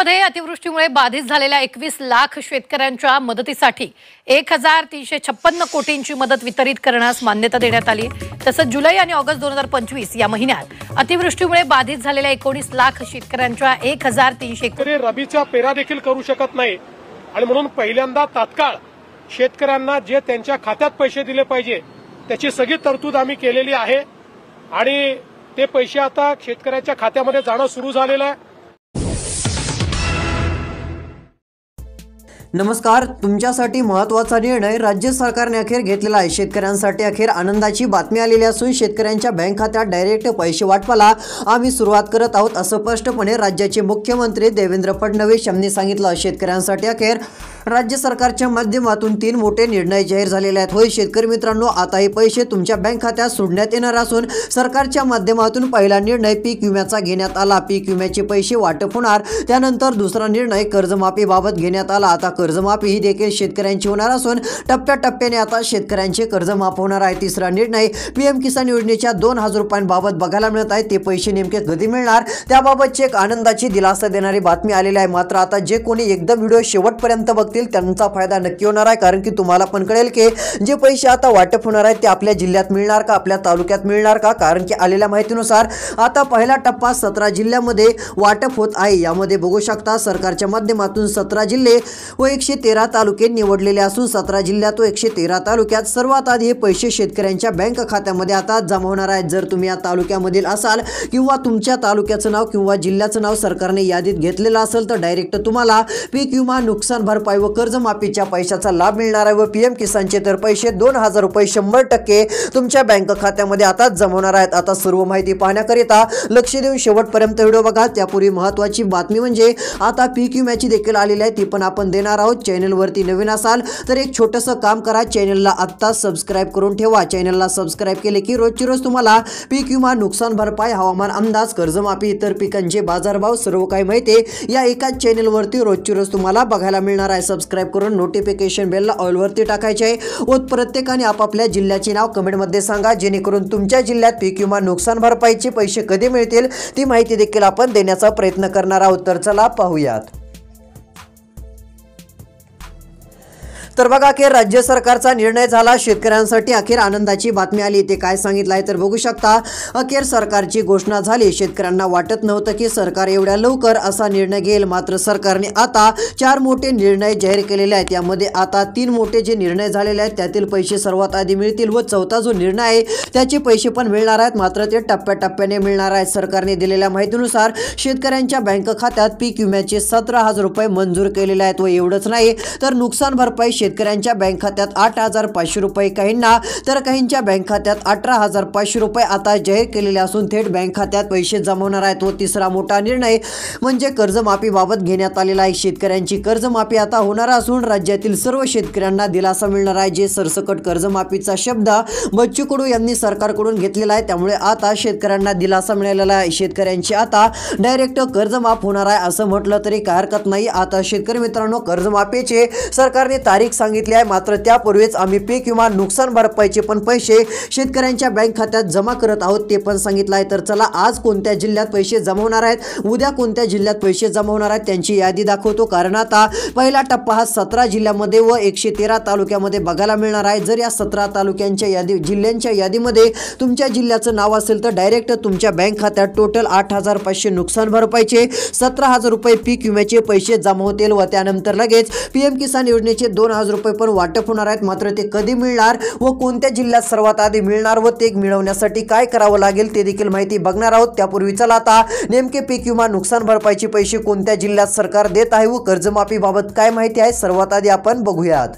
राज्यामध्ये अतिवृष्टीमुळे बाधित झालेल्या 21 लाख शेतकऱ्यांच्या मदतीसाठी 1356 कोटींची मदत वितरित करण्यास मान्यता देण्यात आली। तसंच जुलै आणि ऑगस्ट 2025 या महिन्यात अतिवृष्टीमुळे बाधित झालेल्या 19 लाख शेतकऱ्यांच्या 1300 शेतकरी रबीचा पेरा देखील करू शकत नाही आणि म्हणून पहिल्यांदा तात्काळ शेतकऱ्यांना जे त्यांच्या खात्यात पैसे दिले पाहिजे त्याची सगळी तरतूद आम्ही केलेली आहे आणि ते पैसे आता शेतकऱ्यांच्या खात्यामध्ये जाणं सुरू झालेलं आहे। नमस्कार, तुमच्यासाठी महत्त्वाचा निर्णय राज्य सरकारने अखेर घेतलेला आहे। शेतकऱ्यांसाठी अखेर आनंदाची बातमी आलेली असून शेतकऱ्यांच्या बँक खात्यात डायरेक्ट पैसे वाटपाला आम्ही सुरुवात करत आहोत असं स्पष्टपणे राज्याचे मुख्यमंत्री देवेंद्र फडणवीस यांनी सांगितलं। शेतकऱ्यांसाठी अखेर राज्य सरकारच्या माध्यमातून 3 मोठे निर्णय जाहीर झालेले आहेत। होय शेतकरी मित्रांनो, आता हे पैसे तुमच्या बँक खात्यात सोडण्यात येणार असून सरकारच्या माध्यमातून पहिला निर्णय पीक विम्याचा घेण्यात आला। पीक विम्याचे पैसे वाटप होणार। त्यानंतर दुसरा निर्णय कर्जमाफीबाबत घेण्यात आला। आता कर्जमाफी ही देखील शेतकऱ्यांची होणार असून टप्प्याटप्प्याने आता शेतकऱ्यांचे कर्ज माफ होणार आहे। तिसरा निर्णय पीएम किसान योजनेच्या 2000 रुपयांबाबत बघायला मिळत आहे। ते पैसे नेमके कधी मिळणार त्याबाबतची एक आनंदाची दिलासा देणारी बातमी आलेली आहे। मात्र आता जे कोणी एकदम व्हिडिओ शेवटपर्यंत बघतील त्यांचा फायदा नक्की होणार आहे, कारण की तुम्हाला पण कळेल की जे पैसे आता वाटप होणार आहेत ते आपल्या जिल्ह्यात मिळणार का, आपल्या तालुक्यात मिळणार का। कारण की आलेल्या माहितीनुसार आता पहिला टप्पा 17 जिल्ह्यांमध्ये वाटप होत आहे। यामध्ये बघू शकता सरकारच्या माध्यमातून 17 जिल्हे व 113 तालुके निवडलेले असून 17 जिल्ह्यात व 113 तालुक्यात सर्वात आधी हे पैसे शेतकऱ्यांच्या बँक खात्यामध्ये आता जमा होणार आहेत। जर तुम्ही या तालुक्यामधील असाल किंवा तुमच्या तालुक्याचं नाव किंवा जिल्ह्याचं नाव सरकारने यादीत घेतलेलं असेल तर डायरेक्ट तुम्हाला पीक विमा, नुकसान भरपाई व कर्जमाफीच्या पैशाचा लाभ मिळणार आहे व पीएम किसानचे तर पैसे 2000 रुपये 100% तुमच्या बँक खात्यामध्ये आता जमा होणार आहेत। आता सर्व माहिती पाहण्याकरिता लक्ष देऊन शेवटपर्यंत व्हिडिओ बघा। त्यापूर्वी महत्त्वाची बातमी म्हणजे आता पीक विम्याची देखील आलेली आहे, ती पण आपण देणार आहोत। चॅनलवरती नवीन असाल तर एक छोटंसं काम करा, चॅनलला आत्ता सबस्क्राइब करून ठेवा। चॅनलला सबस्क्राइब केले की रोजची रोज तुम्हाला पीक विमा, नुकसान भरपाई, हवामान अंदाज, कर्जमाफी, इतर पिकांचे बाजारभाव सर्व काही माहिती या एकाच चॅनलवरती रोजची रोज तुम्हाला बघायला मिळणार आहे। सबस्क्राइब करून नोटिफिकेशन बेलला ऑल वरती टाकायचे आहे व प्रत्येकाने आपापल्या जिल्ह्याचे नाव कमेंटमध्ये सांगा, जेणेकरून तुमच्या जिल्ह्यात पीक विमा, नुकसान भरपाईचे पैसे कधी मिळतील ती माहिती देखील आपण देण्याचा प्रयत्न करणार आहोत। तर चला पाहूयात। तर बघा, अखेर राज्य सरकारचा निर्णय झाला। शेतकऱ्यांसाठी अखेर आनंदाची बातमी आली। ते काय सांगितलं आहे तर बघू शकता। अखेर सरकारची घोषणा झाली। शेतकऱ्यांना वाटत नव्हतं की सरकार एवढ्या लवकर असा निर्णय घेईल, मात्र सरकारने आता 4 मोठे निर्णय जाहीर केलेले आहेत। यामध्ये आता 3 मोठे जे निर्णय झालेले आहेत त्यातील पैसे सर्वात आधी मिळतील व चौथा जो निर्णय आहे त्याचे पैसे पण मिळणार आहेत, मात्र ते टप्प्याटप्प्याने मिळणार आहेत। सरकारने दिलेल्या माहितीनुसार शेतकऱ्यांच्या बँक खात्यात पीक विम्याचे 17000 रुपये मंजूर केलेले आहेत व एवढंच नाही तर नुकसान भरपाई शेतकऱ्यांच्या बँक खात्यात 8500 रुपये काहींना तर काहींच्या बँक खात्यात 18500 रुपये आता जाहीर केलेले असून थेट बँक खात्यात पैसे जमा होणार आहेत। व तिसरा मोठा निर्णय म्हणजे कर्जमाफीबाबत घेण्यात आलेला आहे। शेतकऱ्यांची कर्जमाफी आता होणार असून राज्यातील सर्व शेतकऱ्यांना दिलासा मिळणार आहे। जे सरसकट कर्जमाफीचा शब्द बच्चू कडू यांनी सरकारकडून घेतलेला आहे, त्यामुळे आता शेतकऱ्यांना दिलासा मिळालेला आहे। शेतकऱ्यांची आता डायरेक्ट कर्जमाफ होणार आहे असं म्हटलं तरी काय हरकत नाही। आता शेतकरी मित्रांनो, कर्जमाफीचे सरकारने तारीख सांगितली आहे, मात्र त्यापूर्वीच आम्ही पीक विमा, नुकसान भरपाईचे पण पैसे शेतकऱ्यांच्या बँक खात्यात जमा करत आहोत ते पण सांगितलं आहे। तर चला, आज कोणत्या जिल्ह्यात पैसे जमा होणार आहेत, उद्या कोणत्या जिल्ह्यात पैसे जमा होणार आहेत त्यांची यादी दाखवतो, कारण आता पहिला टप्पा हा 17 जिल्ह्यामध्ये व 113 तालुक्यामध्ये बघायला मिळणार आहे। जर या 17 तालुक्यांच्या जिल्ह्यांच्या यादीमध्ये तुमच्या जिल्ह्याचं नाव असेल तर डायरेक्ट तुमच्या बँक खात्यात टोटल 8500 नुकसान भरपाईचे, 17000 रुपये पीक विम्याचे पैसे जमा होतील व त्यानंतर लगेच पीएम किसान योजनेचे 2000 रुपये पण वाटप होणार आहेत। मात्र ते कधी मिळणार व कोणत्या जिल्ह्यात सर्वात आधी मिळणार व ते मिळवण्यासाठी काय करावं लागेल ते देखील माहिती बघणार आहोत। त्यापूर्वी चला आता नेमके पीक विमा, नुकसान भरपाईचे पैसे कोणत्या जिल्ह्यात सरकार देत आहे व कर्जमाफी बाबत काय माहिती आहे सर्वात आधी आपण बघूयात।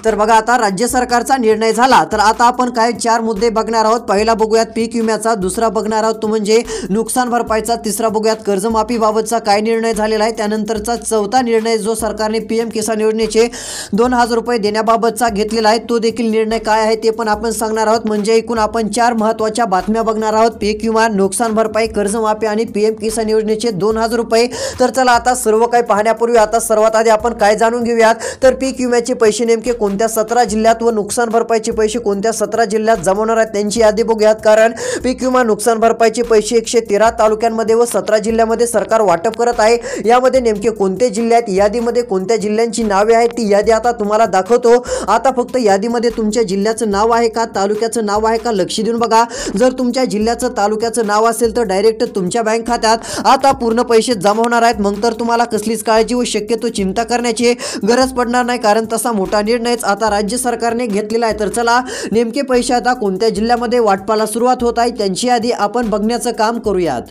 तर बघा, आता राज्य सरकारचा निर्णय झाला तर आता आपण काय 4 मुद्दे बघणार आहोत। पहिला बघूयात पीक विम्याचा, दुसरा बघणार आहोत तो म्हणजे नुकसान भरपाईचा, तिसरा बघूयात कर्जमाफी बाबतचा काय निर्णय झालेला आहे, त्यानंतरचा चौथा निर्णय जो सरकारने पीएम किसान योजनेचे 2000 रुपये देण्याबाबतचा घेतलेला आहे तो देखील निर्णय काय आहे ते पण आपण सांगणार आहोत। म्हणजे एकूण आपण 4 महत्त्वाच्या बातम्या बघणार आहोत, पीक विमा, नुकसान भरपाई, कर्जमाफी आणि पीएम किसान योजनेचे 2000 रुपये। तर चला, आता सर्व काही पाहण्यापूर्वी आता सर्वात आधी आपण काय जाणून घेऊयात तर पीक विम्याचे पैसे नेमके कोणत्या 17 जिल्ह्यात व नुकसान भरपाईचे पैसे कोणत्या 17 जिल्ह्यात जमवणार आहेत त्यांची यादी बघूयात। कारण पीक विमा नुकसान भरपाईचे पैसे 113 तालुक्यांमध्ये व 17 जिल्ह्यामध्ये सरकार वाटप करत आहे। यामध्ये नेमके कोणते जिल्हे आहेत, यादीमध्ये कोणत्या जिल्ह्यांची नावे आहेत ती यादी आता तुम्हाला दाखवतो। आता फक्त यादीमध्ये तुमच्या जिल्ह्याचं नाव आहे का, तालुक्याचं नाव आहे का, लक्ष देऊन बघा। जर तुमच्या जिल्ह्याचं तालुक्याचं नाव असेल तर डायरेक्ट तुमच्या बँक खात्यात आता पूर्ण पैसे जमा होणार आहेत। मग तर तुम्हाला कसलीच काळजी व शक्यतो चिंता करण्याची गरज पडणार नाही, कारण तसा मोठा निर्णयच आता राज्य सरकारने घेतलेला आहे। तर चला नेमके पैसे आता कोणत्या जिल्ह्यामध्ये वाटपाला सुरुवात होत आहे त्यांची यादी आपण बघण्याचं काम करूयात।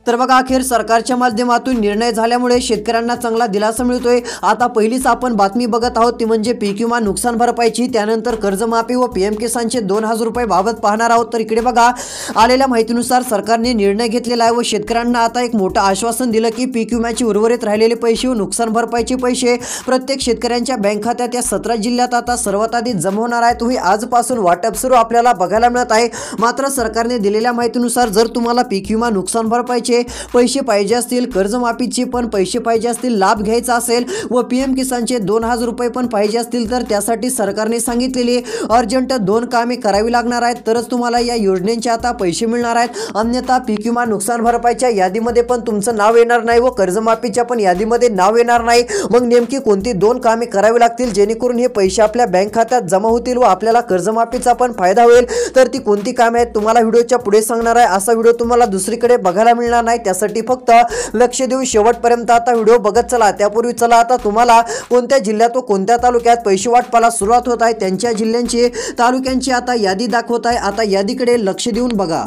तर बघा, अखेर सरकारच्या माध्यमातून निर्णय झाल्यामुळे शेतकऱ्यांना चांगला दिलासा मिळतोय। आता पहिलीच आपण बातमी बघत आहोत ती म्हणजे पीक विमा नुकसान भरपाईची, त्यानंतर कर्जमाफी व पीएम किसानचे 2000 रुपये बाबत पाहणार आहोत। तर इकडे बघा, आलेल्या माहितीनुसार सरकारने निर्णय घेतलेला आहे व शेतकऱ्यांना आता एक मोठं आश्वासन दिलं की पीक विम्याचे उर्वरित राहिलेले पैसे व नुकसान भरपाईचे पैसे प्रत्येक शेतकऱ्यांच्या बँक खात्यात या 17 जिल्ह्यात आता सर्वात आधी जमा होणार आहेत। ही आजपासून वाटप सुरू आपल्याला बघायला मिळत आहे। मात्र सरकारने दिलेल्या माहितीनुसार जर तुम्हाला पीक विमा नुकसान भरपाईचे पैसे पाहिजे असतील, कर्जमाफीचे पण पैसे पाहिजे असतील, लाभ घ्यायचा असेल व पीएम किसानचे 2000 रुपये पण पाहिजे असतील तर त्यासाठी सरकारने सांगितलेली अर्जंट 2 कामे करावी लागणार आहेत, तरच तुम्हाला या योजनेचे आता पैसे मिळणार आहेत। अन्यथा पीक विमा नुकसान भरपाईच्या यादीमध्ये पण तुमचं नाव येणार नाही व कर्जमाफीच्या पण यादीमध्ये नाव येणार नाही। मग नेमकी कोणती 2 कामे करावी लागतील जेणेकरून हे पैसे आपल्या बँक खात्यात जमा होतील व आपल्याला कर्जमाफीचा पण फायदा होईल, तर ती कोणती कामे आहेत तुम्हाला व्हिडिओच्या पुढे सांगणार आहे। असा व्हिडिओ तुम्हाला दुसरीकडे बघायला मिळणार नाही, त्यासाठी फक्त लक्ष देऊन शेवटपर्यंत आता व्हिडिओ बघत चला। त्यापूर्वी चला आता तुम्हाला कोणत्या जिल्ह्यात व कोणत्या तालुक्यात पैसे वाटपाला सुरुवात होत आहे त्यांच्या जिल्ह्यांची तालुक्यांची आता यादी दाखवत आहे। आता यादीकडे लक्ष देऊन बघा।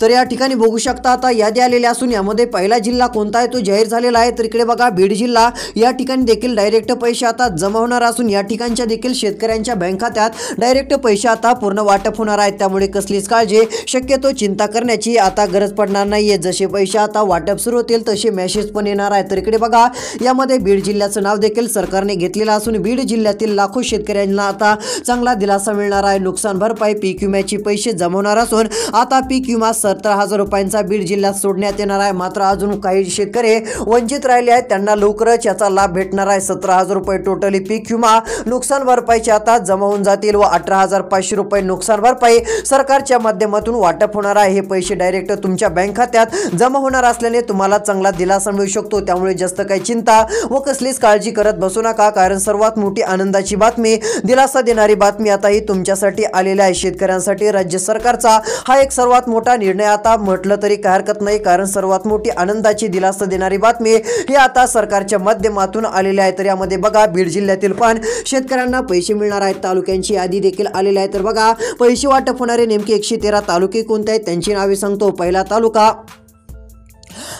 तर या ठिकाणी बघू शकता आता यादी आलेली असून यामध्ये पहिला जिल्हा कोणता आहे तो जाहीर झालेला आहे। तर इकडे बघा, बीड जिल्हा, या ठिकाणी देखील डायरेक्ट पैसे आता जमा होणार असून या ठिकाणच्या देखील शेतकऱ्यांच्या बँक खात्यात डायरेक्ट पैसे आता पूर्ण वाटप होणार आहेत। त्यामुळे कसलीच काळजी शक्यतो चिंता करण्याची आता गरज पडणार नाहीये। जसे पैसे आता वाटप सुरू होतील तसे मेसेज पण येणार आहे। तर इकडे बघा, यामध्ये बीड जिल्ह्याचं नाव देखील सरकारने घेतलेलं असून बीड जिल्ह्यातील लाखो शेतकऱ्यांना आता चांगला दिलासा मिळणार आहे। नुकसान भरपाई पीक विम्याचे पैसे जमा होणार असून आता पीक विमा 17,000 रुपयांचा बीड जिल्ह्यात सोडण्यात येणार आहे। मात्र अजून काही शेतकरी वंचित राहिले आहेत, त्यांना लवकरच याचा लाभ भेटणार आहे। 17,000 रुपये टोटली पीक विमा नुकसान भरपाईचे आता जमा होऊन जातील व 18,500 रुपये नुकसान भरपाई सरकारच्या माध्यमातून वाटप होणार आहे। हे पैसे डायरेक्ट तुमच्या बँक खात्यात जमा होणार असल्याने तुम्हाला चांगला दिलासा मिळू शकतो। त्यामुळे जास्त काही चिंता व कसलीच काळजी करत बसू नका, कारण सर्वात मोठी आनंदाची बातमी, दिलासा देणारी बातमी आता ही तुमच्यासाठी आलेली आहे। शेतकऱ्यांसाठी राज्य सरकारचा हा एक सर्वात मोठा निर्णय आता म्हटलं तरी काही हरकत नाही, कारण सर्वात मोठी आनंदाची दिलासा देणारी बातमी ही आता सरकारच्या माध्यमातून आलेली आहे। तर यामध्ये बघा, बीड जिल्ह्यातील पण शेतकऱ्यांना पैसे मिळणार आहेत। तालुक्यांची यादी देखील आलेली आहे। तर बघा, पैसे वाटप होणारे नेमके 113 तालुके कोणते आहेत त्यांची नावे सांगतो। पहिला तालुका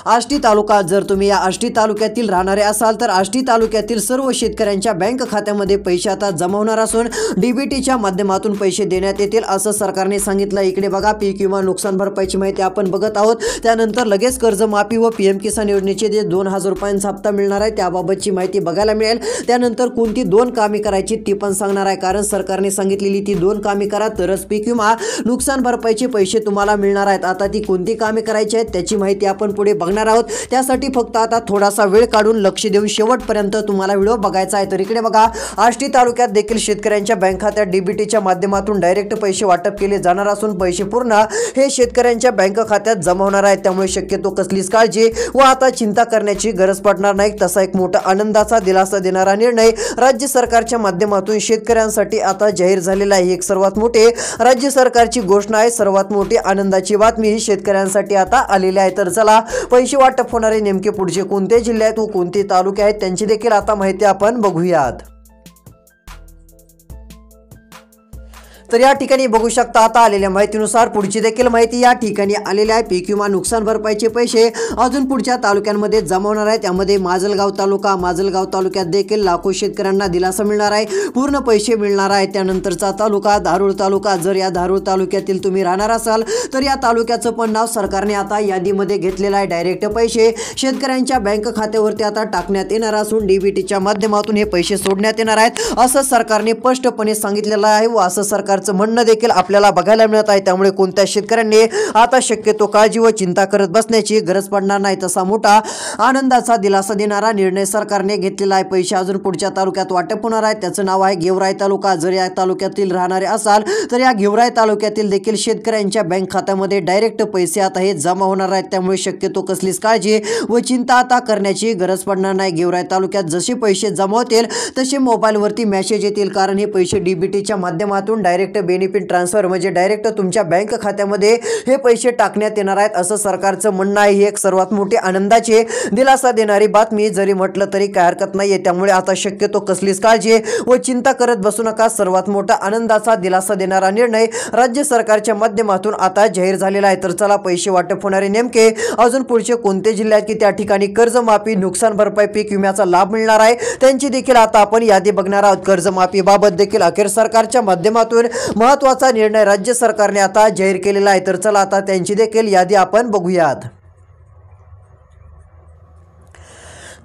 आष्टी तालुका। जर तुम्ही या आष्टी तालुक्यातील राहणारे असाल तर आष्टी तालुक्यातील सर्व शेतकऱ्यांच्या बँक खात्यामध्ये पैसे आता जमा होणार असून डीबीटीच्या माध्यमातून पैसे देण्यात येतील असं सरकारने सांगितलं। इकडे बघा, पीक विमा नुकसान भरपाईची माहिती आपण बघत आहोत। त्यानंतर लगेच कर्जमाफी व पीएम किसान योजनेचे जे 2000 रुपयांचा हप्ता मिळणार आहे त्याबाबतची माहिती बघायला मिळेल। त्यानंतर कोणती 2 कामे करायची ती पण सांगणार आहे, कारण सरकारने सांगितलेली ती 2 कामे करा तरच पीक विमा नुकसान भरपाईचे पैसे तुम्हाला मिळणार आहेत। आता ती कोणती कामे करायची आहेत त्याची माहिती आपण पुढे बघणार आहोत। त्यासाठी फक्त आता थोडासा वेळ काढून लक्ष देऊन शेवटपर्यंत तुम्हाला व्हिडिओ बघायचा आहे। तर इकडे बघा, आष्टी तालुक्यात देखील शेतकऱ्यांच्या बँक खात्यात डीबीटीच्या माध्यमातून डायरेक्ट पैसे वाटप केले जाणार असून पैसे पूर्ण हे शेतकऱ्यांच्या बँक खात्यात जमा होणार आहेत। त्यामुळे शक्यतो कसलीच काळजी व आता चिंता करण्याची गरज पडणार नाही। तसा एक मोठा आनंदाचा दिलासा देणारा निर्णय राज्य सरकारच्या माध्यमातून शेतकऱ्यांसाठी आता जाहीर झालेला आहे। एक सर्वात मोठी राज्य सरकारची घोषणा आहे, सर्वात मोठी आनंदाची बातमी ही शेतकऱ्यांसाठी आता आलेली आहे। तर चला, पैसे वाटप होणारे नेमके पुढचे कोणते जिल्हे आहेत व कोणते तालुके आहेत त्यांची देखील आता माहिती आपण बघूयात। तर या ठिकाणी बघू शकता आता आलेल्या माहितीनुसार पुढची देखील माहिती या ठिकाणी आलेली आहे। पीक विमा नुकसान भरपाईचे पैसे अजून पुढच्या तालुक्यांमध्ये जमा होणार आहेत। त्यामध्ये माजलगाव तालुक्यात देखील लाखो शेतकऱ्यांना दिलासा मिळणार आहे, पूर्ण पैसे मिळणार आहेत। त्यानंतरचा तालुका धारूर तालुका। जर या धारूर तालुक्यातील तुम्ही राहणार असाल तर या तालुक्याचं पण नाव सरकारने आता यादीमध्ये घेतलेलं आहे। डायरेक्ट पैसे शेतकऱ्यांच्या बँक खात्यावरती आता टाकण्यात येणार असून डीबीटीच्या माध्यमातून हे पैसे सोडण्यात येणार आहेत असं सरकारने स्पष्टपणे सांगितलेलं आहे व असं सरकार प्रकारचं म्हणणं देखील आपल्याला बघायला मिळत आहे। त्यामुळे कोणत्या शेतकऱ्यांनी आता शक्यतो काळजी व चिंता करत बसण्याची गरज पडणार नाही। तसा मोठा आनंदाचा दिलासा देणारा निर्णय सरकारने घेतलेला आहे। पैसे अजून पुढच्या तालुक्यात वाटप होणार आहे, त्याचं नाव आहे गेवराई तालुका। जर या तालुक्यातील राहणारे असाल तर या गेवराई तालुक्यातील देखील शेतकऱ्यांच्या बँक खात्यामध्ये डायरेक्ट पैसे आता हे जमा होणार आहेत। त्यामुळे शक्यतो कसलीच काळजी व चिंता आता करण्याची गरज पडणार नाही। गेवराई तालुक्यात जसे पैसे जमा होतील तसे मोबाईलवरती मेसेज येतील, कारण हे पैसे डीबीटीच्या माध्यमातून डायरेक्ट बेनिफिट ट्रान्सफर म्हणजे डायरेक्ट तुमच्या बँक खात्यामध्ये हे पैसे टाकण्यात येणार आहेत असं सरकारचं म्हणणं आहे। ही एक सर्वात मोठी आनंदाची दिलासा देणारी बातमी जरी म्हटलं तरी काय हरकत नाहीये। त्यामुळे आता शक्यतो कसलीच काळजी व चिंता करत बसू नका। सर्वात मोठा आनंदाचा दिलासा देणारा निर्णय राज्य सरकारच्या माध्यमातून आता जाहीर झालेला आहे। तर चला पैसे वाटप होणारे नेमके अजून पुढचे कोणते जिल्ह्यात की त्या ठिकाणी कर्जमाफी, नुकसान भरपाई, पीक विम्याचा लाभ मिळणार आहे त्यांची देखील आता आपण यादी बघणार आहोत। कर्जमाफी बाबत देखील अखेर सरकारच्या माध्यमातून महत्त्वाचा निर्णय राज्य सरकारने आता जाहीर केलेला आहे। तर चला आता त्यांची देखील यादी आपण बघूयात।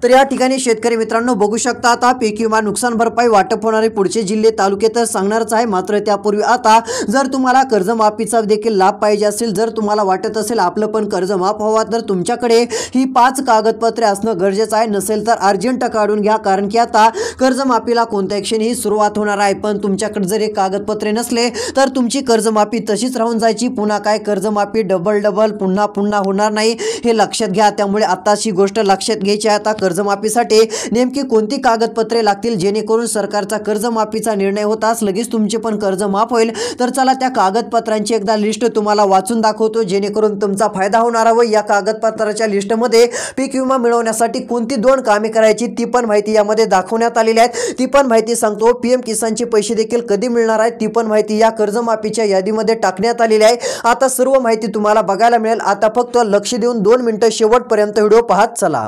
तर या ठिकाणी शेतकरी मित्रांनो बघू शकता आता पीक विमा, नुकसान भरपाई वाटप होणारे पुढचे जिल्हे तालुके तर सांगणारच आहे। मात्र त्यापूर्वी आता जर तुम्हाला कर्जमाफीचा देखील लाभ पाहिजे असेल, जर तुम्हाला वाटत असेल आपलं पण कर्ज माफ व्हावं, तर तुमच्याकडे ही 5 कागदपत्रे असणं गरजेचं आहे। नसेल तर अर्जंट काढून घ्या, कारण की आता कर्जमाफीला कोणत्या क्षणी सुरुवात होणार आहे। पण तुमच्याकडे जर हे कागदपत्रे नसले तर तुमची कर्जमाफी तशीच राहून जायची। पुन्हा काय कर्जमाफी डबल पुन्हा होणार नाही, हे लक्षात घ्या। त्यामुळे आताची गोष्ट लक्षात घ्यायची आहे। आता कर्जमाफीसाठी नेमकी कोणती कागदपत्रे लागतील जेणेकरून सरकारचा कर्जमाफीचा निर्णय होताच लगेच तुमचे पण कर्ज माफ होईल। तर चला त्या कागदपत्रांची एकदा लिस्ट तुम्हाला वाचून दाखवतो जेणेकरून तुमचा फायदा होणार आहे। या कागदपत्राच्या लिस्टमध्ये पीक विमा मिळवण्यासाठी कोणती 2 कामे करायची ती पण माहिती यामध्ये दाखवण्यात आलेली आहे। ती पण माहिती सांगतो। पीएम किसानचे पैसे देखील कधी मिळणार आहेत ती पण माहिती या कर्जमाफीच्या यादीमध्ये टाकण्यात आलेली आहे। आता सर्व माहिती तुम्हाला बघायला मिळेल। आता फक्त लक्ष देऊन 2 मिनिटं शेवटपर्यंत व्हिडिओ पाहत चला।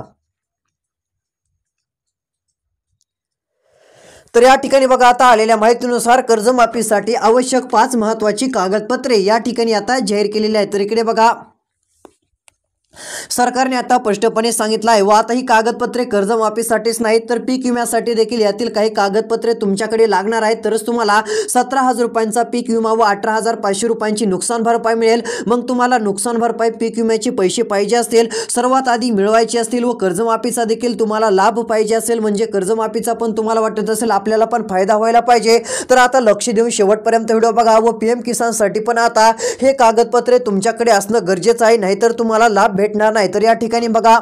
तर या ठिकाणी बघा आता आलेल्या माहितीनुसार कर्जमाफीसाठी आवश्यक 5 महत्त्वाची कागदपत्रे या ठिकाणी आता जाहीर केलेली आहेत। तर इकडे बघा सरकारने आता स्पष्टपणे सांगितलं आहे व आता ही कागदपत्रे कर्जमाफीसाठीच नाहीत तर पीक विम्यासाठी देखील यातील काही कागदपत्रे तुमच्याकडे लागणार आहेत, तरच तुम्हाला 17,000 रुपयांचा पीक विमा व 18,500 रुपयांची नुकसान भरपाई मिळेल। मग तुम्हाला नुकसान भरपाई, पीक विम्याचे पैसे पाहिजे असतील सर्वात आधी मिळवायचे असतील व कर्जमाफीचा देखील तुम्हाला लाभ पाहिजे असेल, म्हणजे कर्जमाफीचा पण तुम्हाला वाटत असेल आपल्याला पण फायदा व्हायला पाहिजे, तर आता लक्ष देऊन शेवटपर्यंत व्हिडिओ बघा। व पीएम किसानसाठी पण आता हे कागदपत्रे तुमच्याकडे असणं गरजेचं आहे, नाहीतर तुम्हाला लाभ भेटणार नाही। तर या ठिकाणी बघा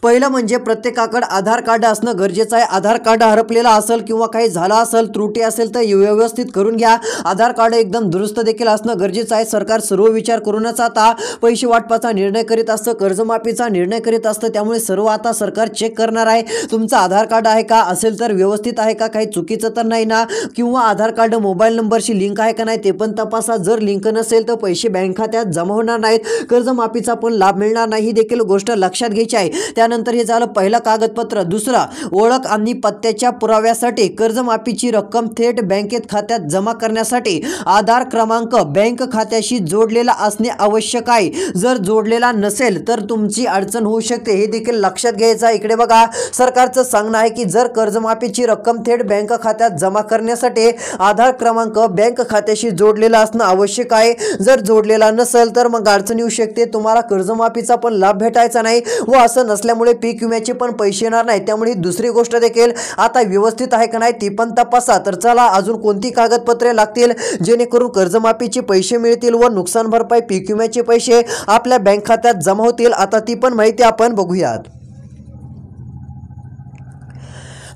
पहिलं म्हणजे प्रत्येकाकडे आधार कार्ड असणं गरजेचं आहे। आधार कार्ड हरपलेला असेल किंवा काही झालं असेल, त्रुटी असेल तर व्यवस्थित करून घ्या। आधार कार्ड एकदम दुरुस्त देखील असणं गरजेचं आहे। सरकार सर्व विचार करूनच आता पैसे वाटपाचा निर्णय करीत असतं, कर्जमाफीचा निर्णय करीत असतं। त्यामुळे सर्व आता सरकार चेक करणार आहे तुमचं आधार कार्ड आहे का, असेल तर व्यवस्थित आहे का, काही चुकीचं तर नाही ना, किंवा आधार कार्ड मोबाईल नंबरशी लिंक आहे का नाही ते पण तपासा। जर लिंक नसेल तर पैसे बँक खात्यात जमा होणार नाहीत, कर्जमाफीचा पण लाभ मिळणार नाही, ही देखील गोष्ट लक्षात घ्यायची आहे। त्यानंतर हे झालं पहिलं कागदपत्र। दुसरं ओळख आणि पत्त्याच्या पुराव्यासाठी कर्जमाफीची रक्कम थेट बँकेत खात्यात जमा करण्यासाठी आधार क्रमांक बँक खात्याशी जोडलेला असणे आवश्यक आहे। जर जोडलेला नसेल तर तुमची अडचण होऊ शकते, हे देखील लक्षात घ्यायचं आहे। इकडे बघा सरकारचं सांगणं आहे की जर कर्जमाफीची रक्कम थेट बँक खात्यात जमा करण्यासाठी आधार क्रमांक बँक खात्याशी जोडलेला असणं आवश्यक आहे। जर जोडलेला नसेल तर मग अडचण येऊ शकते, तुम्हाला कर्जमाफीचा पण लाभ भेटायचा नाही व असं नसल्यामुळे पीक विम्याचे पण पैसे येणार नाही। त्यामुळे दुसरी गोष्ट देखील आता व्यवस्थित आहे का नाही ती पण तपासा। तर चला अजून कोणती कागदपत्रे लागतील जेणेकरून कर्जमाफीचे पैसे मिळतील व नुकसान भरपाई, पीक विम्याचे पैसे आपल्या बँक खात्यात जमा होतील, आता ती पण माहिती आपण बघूयात।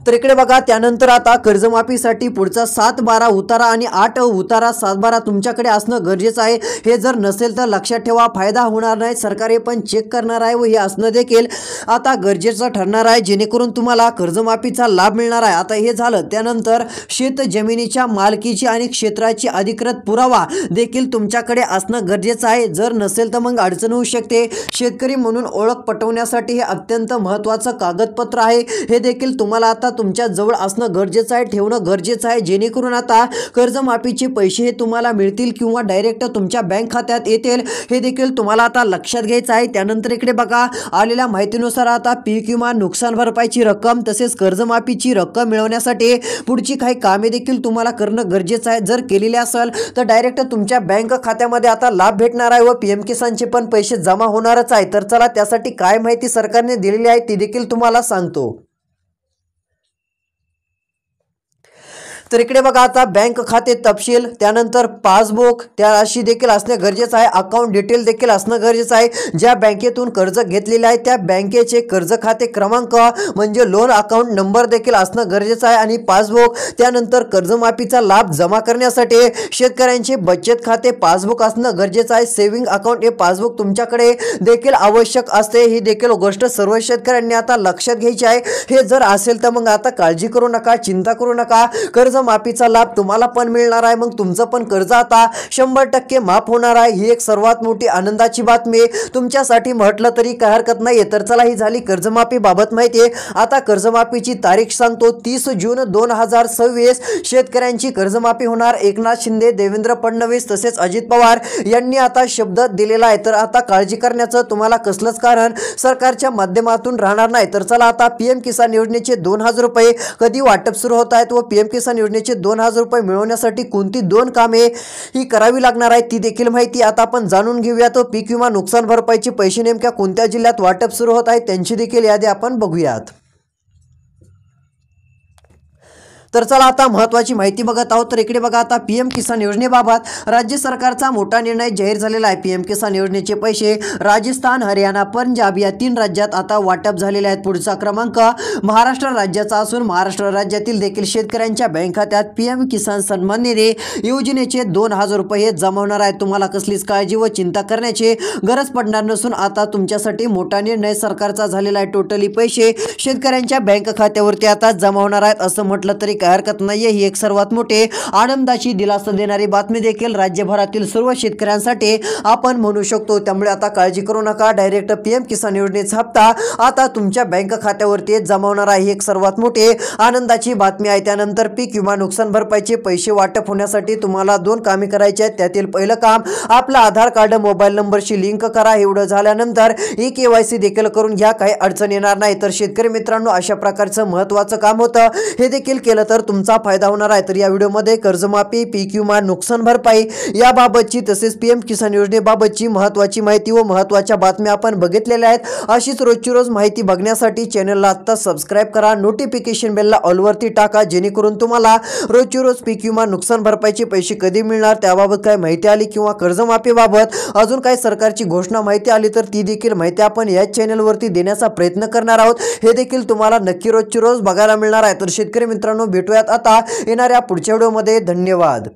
तर इकडे बघा त्यानंतर आता कर्जमाफीसाठी पुढचा 7-12 उतारा आणि 8 उतारा 7-12 तुमच्याकडे असणं गरजेचं आहे। हे जर नसेल तर लक्षात ठेवा फायदा होणार नाही, सरकार हे पण चेक करणार आहे व हे असणं देखील आता गरजेचं ठरणार आहे जेणेकरून तुम्हाला कर्जमाफीचा लाभ मिळणार आहे। आता हे झालं। त्यानंतर शेत जमिनीच्या मालकीची आणि क्षेत्राची अधिकृत पुरावा देखील तुमच्याकडे असणं गरजेचं आहे। जर नसेल तर मग अडचण होऊ शकते। शेतकरी म्हणून ओळख पटवण्यासाठी हे अत्यंत महत्त्वाचं कागदपत्र आहे, हे देखील तुम्हाला आता तुमच्या जवळ असणं गरजेचं आहे, ठेवणं गरजेचं आहे, जेणेकरून आता कर्जमाफीचे पैसे हे तुम्हाला मिळतील किंवा डायरेक्ट तुमच्या बँक खात्यात येतील हे देखील तुम्हाला आता लक्षात घ्यायचं आहे। त्यानंतर इकडे बघा आलेल्या माहितीनुसार आता पीक विमा, नुकसान भरपाईची रक्कम तसेच कर्जमाफीची रक्कम मिळवण्यासाठी पुढची काही कामे देखील तुम्हाला करणं गरजेचं आहे। जर केलेले असेल तर डायरेक्ट तुमच्या बँक खात्यामध्ये आता लाभ भेटणार आहे व पीएम किसानचे पण पैसे जमा होणारच आहे। तर चला त्यासाठी काय माहिती सरकारने दिलेली आहे ती देखील तुम्हाला सांगतो। तर इकडे बघा आता बँक खाते तपशील, त्यानंतर पासबुक त्या अशी देखील असणे गरजेचं आहे। अकाउंट डिटेल देखील असणं गरजेचं आहे। ज्या बँकेतून कर्ज घेतलेले आहे त्या बँकेचे कर्ज खाते क्रमांक म्हणजे लोन अकाउंट नंबर देखील असणं गरजेचं आहे आणि पासबुक, त्यानंतर कर्जमाफीचा लाभ जमा करण्यासाठी शेतकऱ्यांचे बचत खाते पासबुक असणं गरजेचं आहे। सेव्हिंग अकाउंट हे पासबुक तुमच्याकडे देखील आवश्यक असते। ही देखील गोष्ट सर्व शेतकऱ्यांनी आता लक्षात घ्यायची आहे। हे जर असेल तर मग आता काळजी करू नका, चिंता करू नका, कर्जमाफीचा लाभ तुम्हाला पण मिळणार आहे। मग तुमचं पण कर्ज आता 100% माफ होणार आहे। ही एक सर्वात मोठी आनंदाची बातमी तुमच्यासाठी म्हटलं तरी काही हरकत नाहीये। तर चला ही झाली कर्जमाफी बाबत माहिती आहे। आता कर्जमाफीची तारीख सांगतो, 30 जून 2026 शेतकऱ्यांची कर्जमाफी होणार। एकनाथ शिंदे, देवेंद्र फडणवीस तसेच अजित पवार यांनी आता शब्द दिलेला आहे। तर आता काळजी करण्याचं तुम्हाला कसलंच कारण सरकारच्या माध्यमातून राहणार नाही। तर चला आता पीएम किसान योजनेचे 2000 रुपये कधी वाटप सुरू होत आहेत व पीएम किसान योजनेचे 2000 रुपये मिळवण्यासाठी कोणती 2 कामे ही करावी लागणार आहे ती देखील माहिती आता आपण जाणून घेऊया। तो पीक विमा नुकसान भरपाईचे पैसे नेमक्या कोणत्या जिल्ह्यात वाटप सुरू होत आहे त्यांची देखील यादी आपण बघूयात। तर चला आता महत्त्वाची माहिती बघत आहोत। तर इकडे बघा आता पीएम किसान योजनेबाबत राज्य सरकारचा मोठा निर्णय जाहीर झालेला आहे। पीएम किसान योजनेचे पैसे राजस्थान, हरियाणा, पंजाब या 3 राज्यात आता वाटप झालेले आहेत। पुढचा क्रमांक महाराष्ट्र राज्याचा असून महाराष्ट्र राज्यातील देखील शेतकऱ्यांच्या बँक खात्यात पीएम किसान सन्मान निधी योजनेचे 2000 रुपये जमा होणार आहेत। तुम्हाला कसलीच काळजी व चिंता करण्याची गरज पडणार नसून आता तुमच्यासाठी मोठा निर्णय सरकारचा झालेला आहे। टोटली पैसे शेतकऱ्यांच्या बँक खात्यावरती आता जमा होणार आहेत असं म्हटलं तरी काही हरकत नाहीये। ही एक सर्वात मोठी आनंदाची दिलासा देणारी बातमी देखील राज्यभरातील सर्व शेतकऱ्यांसाठी आपण म्हणू शकतो। त्यामुळे आता काळजी करू नका, डायरेक्ट पीएम किसान योजनेचा हप्ता आता तुमच्या बँक खात्यावरती जमा होणार आहे। ही एक सर्वात मोठी आनंदाची बातमी आहे। त्यानंतर पीक विमा नुकसान भरपाईचे पैसे वाटप होण्यासाठी तुम्हाला 2 कामे करायची आहेत। त्यातील पहिलं काम आपलं आधार कार्ड मोबाईल नंबरशी लिंक करा। एवढं झाल्यानंतर KYC देखील करून घ्या, काही अडचण येणार नाही। तर शेतकरी मित्रांनो अशा प्रकारचं महत्त्वाचं काम होतं, हे देखील केलं तर तुमचा फायदा होणार आहे। तर या व्हिडिओमध्ये कर्जमाफी, पीक विमा, नुकसान भरपाई याबाबतची तसेच पीएम किसान योजनेबाबतची महत्त्वाची माहिती व महत्त्वाच्या बातम्या आपण बघितलेल्या आहेत। अशीच रोजची रोज माहिती बघण्यासाठी चॅनलला आता सबस्क्राइब करा, नोटिफिकेशन बेलला ऑल वरती टाका, जेणेकरून तुम्हाला रोजची रोज पीक विमा, नुकसान भरपाईचे पैसे कधी मिळणार त्याबाबत काय माहिती आली किंवा कर्जमाफीबाबत अजून काही सरकारची घोषणा माहिती आली तर ती देखील माहिती आपण या चॅनलवरती देण्याचा प्रयत्न करणार आहोत। हे देखील तुम्हाला नक्की रोजची रोज बघायला मिळणार आहे। तर शेतकरी मित्रांनो भेटूयात आता येणाऱ्या पुढच्या व्हिडिओमध्ये। धन्यवाद।